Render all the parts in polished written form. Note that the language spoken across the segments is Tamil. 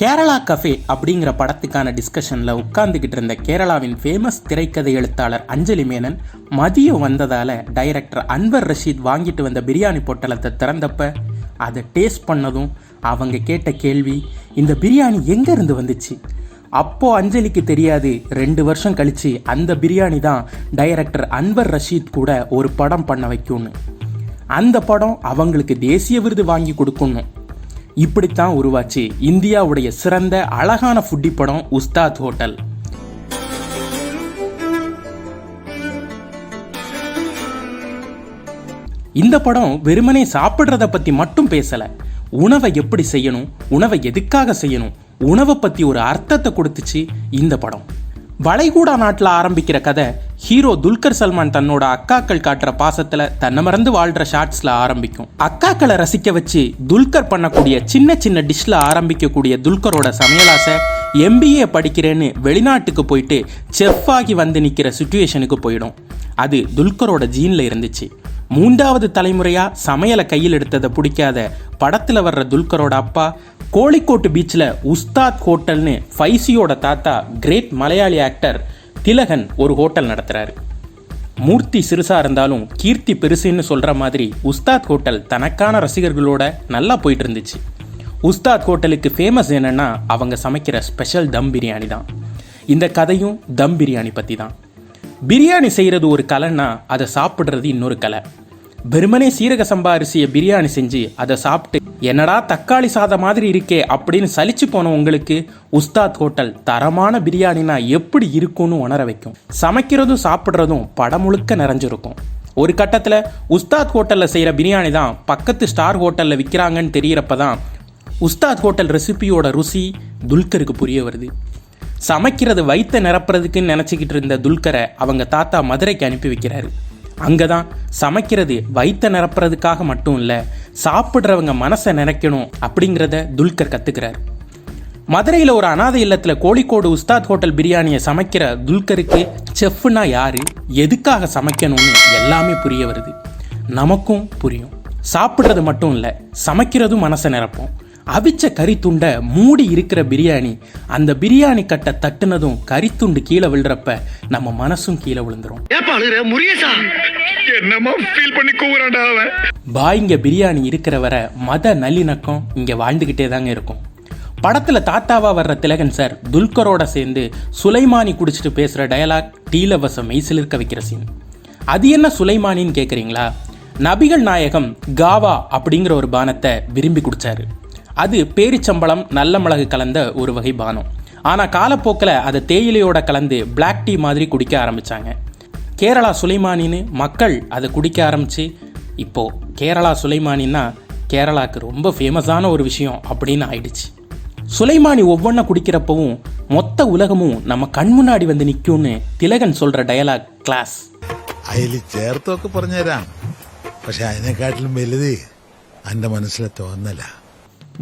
கேரளா கஃபே அப்படிங்கிற படத்துக்கான டிஸ்கஷனில் உட்கார்ந்துக்கிட்டு இருந்த கேரளாவின் ஃபேமஸ் திரைக்கதை எழுத்தாளர் அஞ்சலி மேனன் மதியம் வந்ததால் டைரக்டர் அன்வர் ரஷீத் வாங்கிட்டு வந்த பிரியாணி பொட்டலத்தை திறந்தப்ப அதை டேஸ்ட் பண்ணதும் அவங்க கேட்ட கேள்வி, இந்த பிரியாணி எங்கேருந்து வந்துச்சு? அப்போது அஞ்சலிக்கு தெரியாது, 2 வருஷம் கழித்து அந்த பிரியாணி தான் டைரக்டர் அன்வர் ரஷீத் கூட ஒரு படம் பண்ண வைக்கும்னு. அந்த படம் அவங்களுக்கு தேசிய விருது வாங்கி கொடுக்கணும். இப்படித்தான் உருவாச்சு இந்தியாவுடைய சிறந்த அழகான ஃபுட்டி படம் உஸ்தாத் ஹோட்டல். இந்த படம் வெறுமனே சாப்பிட்றத பத்தி மட்டும் பேசல, உணவை எப்படி செய்யணும், உணவை எதுக்காக செய்யணும், உணவை பத்தி ஒரு அர்த்தத்தை கொடுத்துச்சு இந்த படம். வளைகுடா நாட்டில் ஆரம்பிக்கிற கதை ஹீரோ துல்கர் சல்மான் தன்னோட அக்காக்கள் காட்டுற பாசத்தில் தன்னை மறந்து வாழ்கிற ஷார்ட்ஸில் ஆரம்பிக்கும். அக்காக்களை ரசிக்க வச்சு துல்கர் பண்ணக்கூடிய சின்ன சின்ன டிஷ்ல ஆரம்பிக்கக்கூடிய துல்கரோட சமையலாசை MBA படிக்கிறேன்னு வெளிநாட்டுக்கு போயிட்டு செஃப் ஆகி வந்து நிற்கிற சுச்சுவேஷனுக்கு போயிடும். அது துல்கரோட ஜீனில் இருந்துச்சு. 3வது தலைமுறையாக சமையலை கையில் எடுத்ததை பிடிக்காத படத்தில் வர்ற துல்கரோட அப்பா கோழிக்கோட்டு பீச்சில் உஸ்தாத் ஹோட்டல்னு ஃபைசியோட தாத்தா கிரேட் மலையாளி ஆக்டர் திலகன் ஒரு ஹோட்டல் நடத்துகிறாரு. மூர்த்தி சிறுசாக இருந்தாலும் கீர்த்தி பெருசுன்னு சொல்கிற மாதிரி உஸ்தாத் ஹோட்டல் தனக்கான ரசிகர்களோட நல்லா போயிட்டு இருந்துச்சு. உஸ்தாத் ஹோட்டலுக்கு ஃபேமஸ் என்னென்னா அவங்க சமைக்கிற ஸ்பெஷல் தம் பிரியாணி தான். இந்த கதையும் தம் பிரியாணி பற்றி தான். பிரியாணி செய்கிறது ஒரு கலைன்னா அதை சாப்பிட்றது இன்னொரு கலை. வெறுமனே சீரக சம்பா அரிசியை பிரியாணி செஞ்சு அதை சாப்பிட்டு என்னடா தக்காளி சாதம் மாதிரி இருக்கே அப்படின்னு சலிச்சு போன உங்களுக்கு உஸ்தாத் ஹோட்டல் தரமான பிரியாணினா எப்படி இருக்கும்னு உணர வைக்கும். சமைக்கிறதும் சாப்பிட்றதும் படம் முழுக்க நிறைஞ்சிருக்கும். ஒரு கட்டத்தில் உஸ்தாத் ஹோட்டலில் செய்கிற பிரியாணி தான் பக்கத்து ஸ்டார் ஹோட்டலில் விற்கிறாங்கன்னு தெரிகிறப்ப தான் உஸ்தாத் ஹோட்டல் ரெசிபியோட ருசி துல்கருக்கு புரிய வருது. சமைக்கிறது வயிற்றை நிரப்புறதுக்குன்னு நினச்சிக்கிட்டு இருந்த துல்கரை அவங்க தாத்தா மதுரைக்கு அனுப்பி வைக்கிறாரு. அங்கே தான் சமைக்கிறது வயிற்றை நிரப்புறதுக்காக மட்டும் இல்லை, சாப்பிட்றவங்க மனசை நினைக்கணும் அப்படிங்கிறத துல்கர் கற்றுக்கிறார். மதுரையில் ஒரு அனாதை இல்லத்தில் கோழிக்கோடு உஸ்தாத் ஹோட்டல் பிரியாணியை சமைக்கிற துல்கருக்கு செஃப்னா யார், எதுக்காக சமைக்கணும்னு எல்லாமே புரிய வருது. நமக்கும் புரியும். சாப்பிட்றது மட்டும் இல்லை, சமைக்கிறதும் மனசை நிரப்பும். அவிச்ச கறித்துண்டை மூடி இருக்கிற பிரியாணி, அந்த பிரியாணி கட்டை தட்டுனதும் கறித்துண்டு கீழே விழுறப்ப நம்ம மனசும் கீழே விழுந்துரும். பாய்ங்க பிரியாணி இருக்கிற வர மத நல்லிணக்கம் இங்க வாழ்ந்துகிட்டே தாங்க இருக்கும். படத்துல தாத்தாவா வர்ற திலகன் சார் துல்கரோட சேர்ந்து சுலைமானி குடிச்சிட்டு பேசுற டயலாக் டீலவசம் மெய்சில் இருக்க வைக்கிற சீன். அது என்ன சுலைமானின்னு கேட்குறீங்களா? நபிகள் நாயகம் காவா அப்படிங்கிற ஒரு பானத்தை விரும்பி குடிச்சாரு. அது பேரிச்சம்பளம் நல்ல மிளகு கலந்த ஒரு வகை பானம். ஆனால் காலப்போக்கில் அதை தேயிலையோட கலந்து பிளாக் டீ மாதிரி குடிக்க ஆரம்பித்தாங்க. கேரளா சுலைமானின்னு மக்கள் அதை குடிக்க ஆரம்பித்து இப்போது கேரளா சுலைமானின்னா கேரளாவுக்கு ரொம்ப ஃபேமஸான ஒரு விஷயம் அப்படின்னு ஆயிடுச்சு. சுலைமானி ஒவ்வொன்றை குடிக்கிறப்பவும் மொத்த உலகமும் நம்ம கண் முன்னாடி வந்து நிற்கும்னு திலகன் சொல்கிற டயலாக் கிளாஸ். അതിൽ ചേർത്തൊക്കെ പറഞ്ഞുതരാം, പക്ഷെ അതിനെക്കാട്ടിലും വലുത് എൻ്റെ മനസ്സിലെ തോന്നല.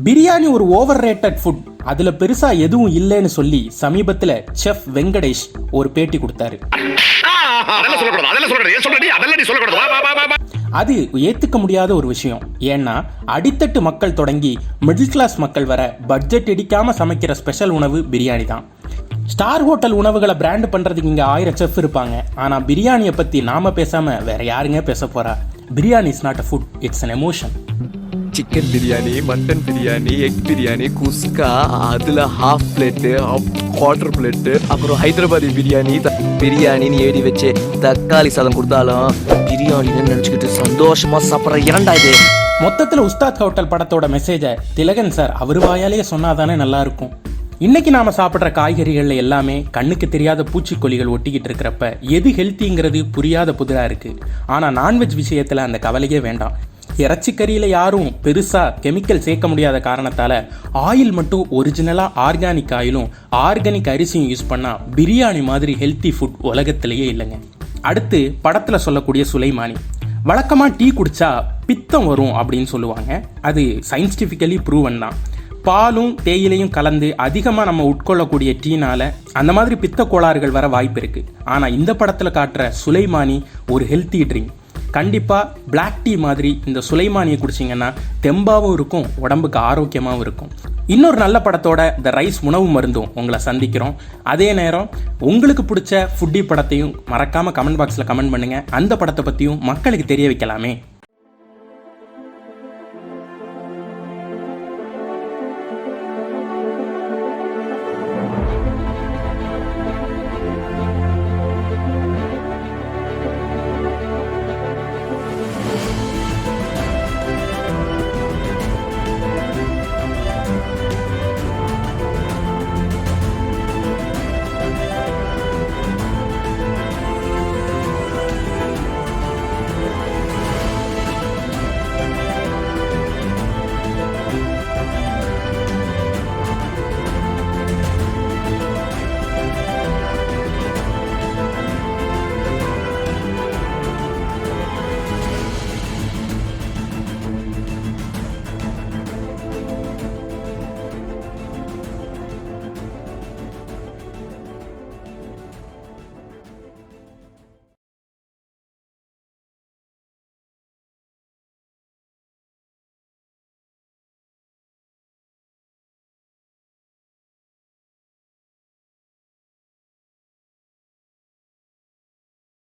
பிரியாணி ஒரு ஓவர் ரேட்டட் ஃபுட், அதில் பெருசாக எதுவும் இல்லைன்னு சொல்லி சமீபத்தில் செஃப் வெங்கடேஷ் ஒரு பேட்டி கொடுத்தாரு. அது ஏற்றுக்க முடியாத ஒரு விஷயம். ஏன்னா அடித்தட்டு மக்கள் தொடங்கி மிடில் கிளாஸ் மக்கள் வர பட்ஜெட் இடிக்காமல் சமைக்கிற ஸ்பெஷல் உணவு பிரியாணி தான். ஸ்டார் ஹோட்டல் உணவுகளை பிராண்ட் பண்ணுறதுக்கு இங்கே 1000 செஃப் இருப்பாங்க. ஆனால் பிரியாணியை பற்றி நாம் பேசாமல் வேற யாருங்க பேச போகிறா? Biryani is not a food, it's an emotion. Chicken biryani, mutton biryani, egg biryani, kuska, அதில் ½ பிளேட்டு, குவார்டர் பிளேட்டு, அப்புறம் ஹைதராபாதி பிரியாணி. பிரியாணின்னு ஏடி வச்சு தக்காளி சாதம் கொடுத்தாலும் பிரியாணின்னு நினச்சிக்கிட்டு சந்தோஷமாக சாப்பிட்ற இரண்டா இது. மொத்தத்தில் உஸ்தாத் ஹோட்டல் படத்தோட மெசேஜை திலகன் சார் அவர் வாயாலேயே சொன்னாதானே நல்லா இருக்கும். இன்னைக்கு நாம சாப்பிட்ற காய்கறிகள்ல எல்லாமே கண்ணுக்கு தெரியாத பூச்சிக்கொல்லிகள் ஒட்டிக்கிட்டு இருக்கிறப்ப எது ஹெல்த்திங்கிறது புரியாத புதிரா இருக்கு. ஆனால் நான்வெஜ் விஷயத்தில் அந்த கவலையே வேண்டாம். இறைச்சிக்கறியில் யாரும் பெருசாக கெமிக்கல் சேர்க்க முடியாத காரணத்தால் ஆயில் மட்டும் ஒரிஜினலாக ஆர்கானிக் ஆயிலும் ஆர்கானிக் அரிசியும் யூஸ் பண்ணால் பிரியாணி மாதிரி ஹெல்த்தி ஃபுட் உலகத்திலேயே இல்லைங்க. அடுத்து படத்தில் சொல்லக்கூடிய சுலைமானி. வழக்கமாக டீ குடித்தா பித்தம் வரும் அப்படின்னு சொல்லுவாங்க. அது சயின்டிஃபிக்கலி ப்ரூவன் தான். பாலும் தேயிலையும் கலந்து அதிகமாக நம்ம உட்கொள்ளக்கூடிய டீனால் அந்த மாதிரி பித்த கோளாறுகள் வர வாய்ப்பு இருக்குது. ஆனால் இந்த படத்தில் காட்டுற சுலைமானி ஒரு ஹெல்த்தி ட்ரிங்க். கண்டிப்பாக பிளாக் டீ மாதிரி இந்த சுலைமானியை குடிச்சிங்கன்னா தெம்பாகவும் இருக்கும், உடம்புக்கு ஆரோக்கியமாகவும் இருக்கும். இன்னொரு நல்ல படத்தோட த ரைஸ் உணவு மருந்தும் உங்களை சந்திக்கிறோம். அதே நேரம் உங்களுக்கு பிடிச்ச ஃபுட்டி படத்தையும் மறக்காமல் கமெண்ட் பாக்ஸில் கமெண்ட் பண்ணுங்கள். அந்த படத்தை பற்றியும் மக்களுக்கு தெரிய வைக்கலாமே.